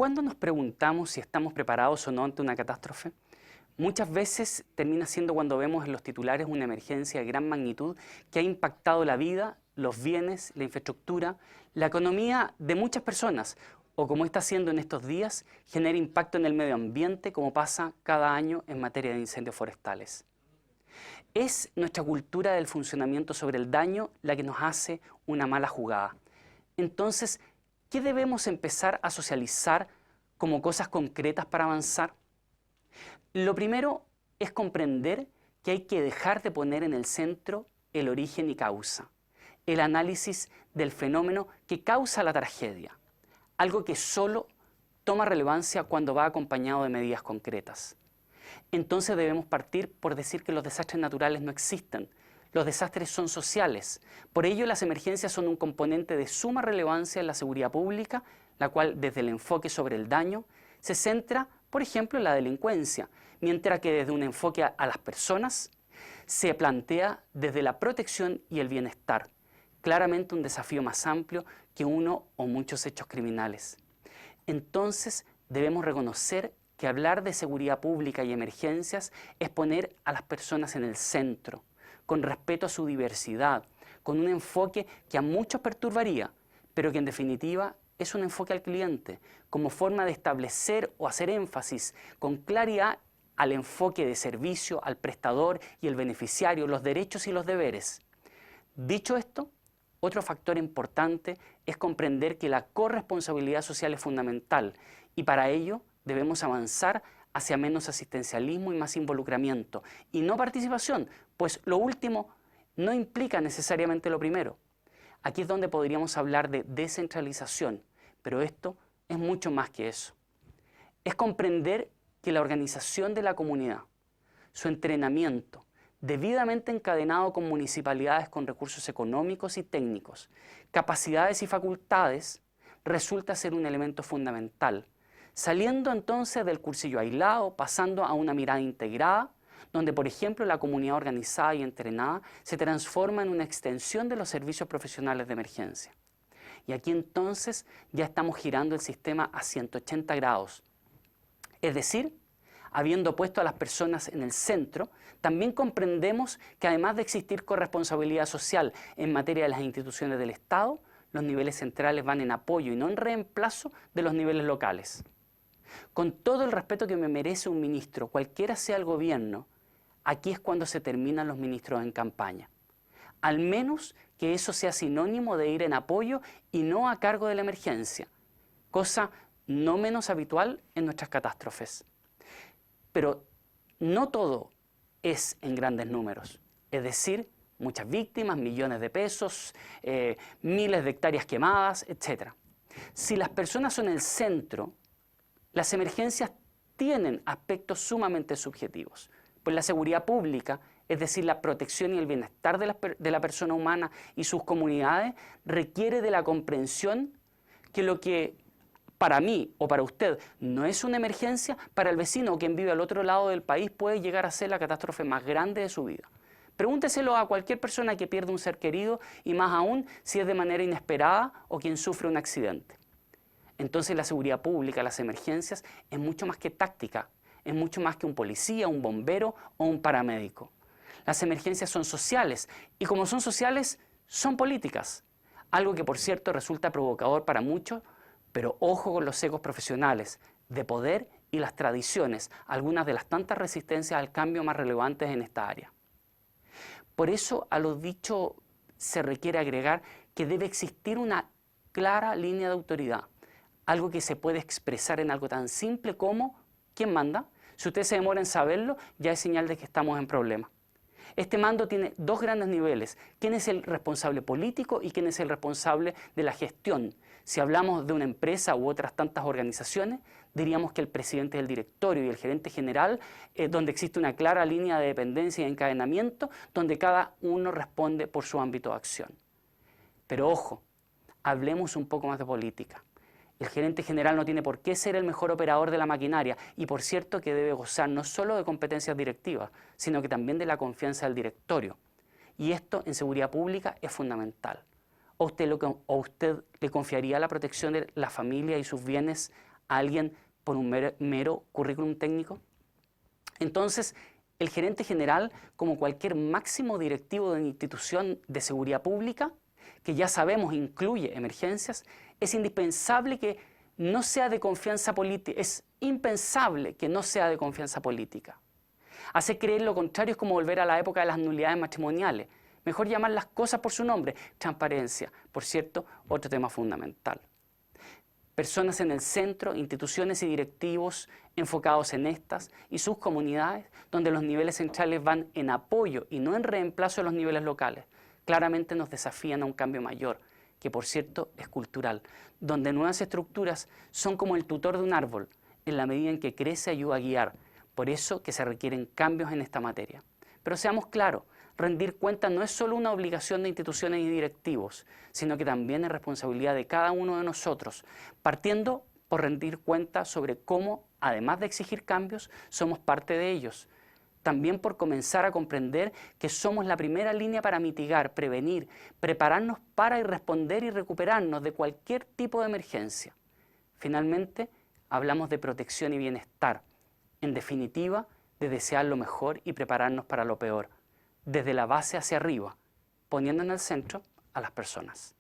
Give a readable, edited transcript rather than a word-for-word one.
¿Cuándo nos preguntamos si estamos preparados o no ante una catástrofe? Muchas veces termina siendo cuando vemos en los titulares una emergencia de gran magnitud que ha impactado la vida, los bienes, la infraestructura, la economía de muchas personas, o como está haciendo en estos días, genera impacto en el medio ambiente como pasa cada año en materia de incendios forestales. Es nuestra cultura del funcionamiento sobre el daño la que nos hace una mala jugada. Entonces, ¿qué debemos empezar a socializar como cosas concretas para avanzar? Lo primero es comprender que hay que dejar de poner en el centro el origen y causa, el análisis del fenómeno que causa la tragedia, algo que solo toma relevancia cuando va acompañado de medidas concretas. Entonces debemos partir por decir que los desastres naturales no existen. Los desastres son sociales. Por ello, las emergencias son un componente de suma relevancia en la seguridad pública, la cual, desde el enfoque sobre el daño, se centra, por ejemplo, en la delincuencia, mientras que desde un enfoque a las personas se plantea desde la protección y el bienestar. Claramente un desafío más amplio que uno o muchos hechos criminales. Entonces, debemos reconocer que hablar de seguridad pública y emergencias es poner a las personas en el centro, con respeto a su diversidad, con un enfoque que a muchos perturbaría, pero que en definitiva es un enfoque al cliente, como forma de establecer o hacer énfasis con claridad al enfoque de servicio, al prestador y el beneficiario, los derechos y los deberes. Dicho esto, otro factor importante es comprender que la corresponsabilidad social es fundamental y para ello debemos avanzar hacia menos asistencialismo y más involucramiento y no participación, pues lo último no implica necesariamente lo primero. Aquí es donde podríamos hablar de descentralización, pero esto es mucho más que eso. Es comprender que la organización de la comunidad, su entrenamiento, debidamente encadenado con municipalidades con recursos económicos y técnicos, capacidades y facultades, resulta ser un elemento fundamental, saliendo entonces del cursillo aislado, pasando a una mirada integrada, donde por ejemplo la comunidad organizada y entrenada se transforma en una extensión de los servicios profesionales de emergencia. Y aquí entonces ya estamos girando el sistema a 180 grados, es decir, habiendo puesto a las personas en el centro, también comprendemos que además de existir corresponsabilidad social en materia de las instituciones del Estado, los niveles centrales van en apoyo y no en reemplazo de los niveles locales. Con todo el respeto que me merece un ministro, cualquiera sea el gobierno, aquí es cuando se terminan los ministros en campaña. Al menos que eso sea sinónimo de ir en apoyo y no a cargo de la emergencia, cosa no menos habitual en nuestras catástrofes. Pero no todo es en grandes números, es decir, muchas víctimas, millones de pesos, miles de hectáreas quemadas, etc. Si las personas son el centro, las emergencias tienen aspectos sumamente subjetivos, pues la seguridad pública, es decir, la protección y el bienestar de la persona humana y sus comunidades, requiere de la comprensión que lo que para mí o para usted no es una emergencia, para el vecino o quien vive al otro lado del país puede llegar a ser la catástrofe más grande de su vida. Pregúnteselo a cualquier persona que pierde un ser querido y más aún si es de manera inesperada o quien sufre un accidente. Entonces la seguridad pública, las emergencias, es mucho más que táctica, es mucho más que un policía, un bombero o un paramédico. Las emergencias son sociales y como son sociales, son políticas. Algo que por cierto resulta provocador para muchos, pero ojo con los egos profesionales, de poder y las tradiciones, algunas de las tantas resistencias al cambio más relevantes en esta área. Por eso a lo dicho se requiere agregar que debe existir una clara línea de autoridad, algo que se puede expresar en algo tan simple como ¿quién manda? Si usted se demora en saberlo, ya es señal de que estamos en problemas. Este mando tiene dos grandes niveles. ¿Quién es el responsable político y quién es el responsable de la gestión? Si hablamos de una empresa u otras tantas organizaciones, diríamos que el presidente del directorio y el gerente general, donde existe una clara línea de dependencia y encadenamiento, donde cada uno responde por su ámbito de acción. Pero ojo, hablemos un poco más de política. El gerente general no tiene por qué ser el mejor operador de la maquinaria y por cierto que debe gozar no solo de competencias directivas, sino que también de la confianza del directorio. Y esto en seguridad pública es fundamental. ¿O usted le confiaría la protección de la familia y sus bienes a alguien por un mero currículum técnico? Entonces, el gerente general, como cualquier máximo directivo de una institución de seguridad pública, que ya sabemos incluye emergencias, es indispensable que no sea de confianza política, es impensable que no sea de confianza política. Hacer creer lo contrario es como volver a la época de las nulidades matrimoniales. Mejor llamar las cosas por su nombre. Transparencia, por cierto, otro tema fundamental. Personas en el centro, instituciones y directivos enfocados en estas y sus comunidades, donde los niveles centrales van en apoyo y no en reemplazo de los niveles locales, claramente nos desafían a un cambio mayor, que por cierto es cultural, donde nuevas estructuras son como el tutor de un árbol, en la medida en que crece ayuda a guiar. Por eso que se requieren cambios en esta materia. Pero seamos claros, rendir cuentas no es solo una obligación de instituciones y directivos, sino que también es responsabilidad de cada uno de nosotros, partiendo por rendir cuentas sobre cómo, además de exigir cambios, somos parte de ellos. También por comenzar a comprender que somos la primera línea para mitigar, prevenir, prepararnos para y responder y recuperarnos de cualquier tipo de emergencia. Finalmente, hablamos de protección y bienestar. En definitiva, de desear lo mejor y prepararnos para lo peor, desde la base hacia arriba, poniendo en el centro a las personas.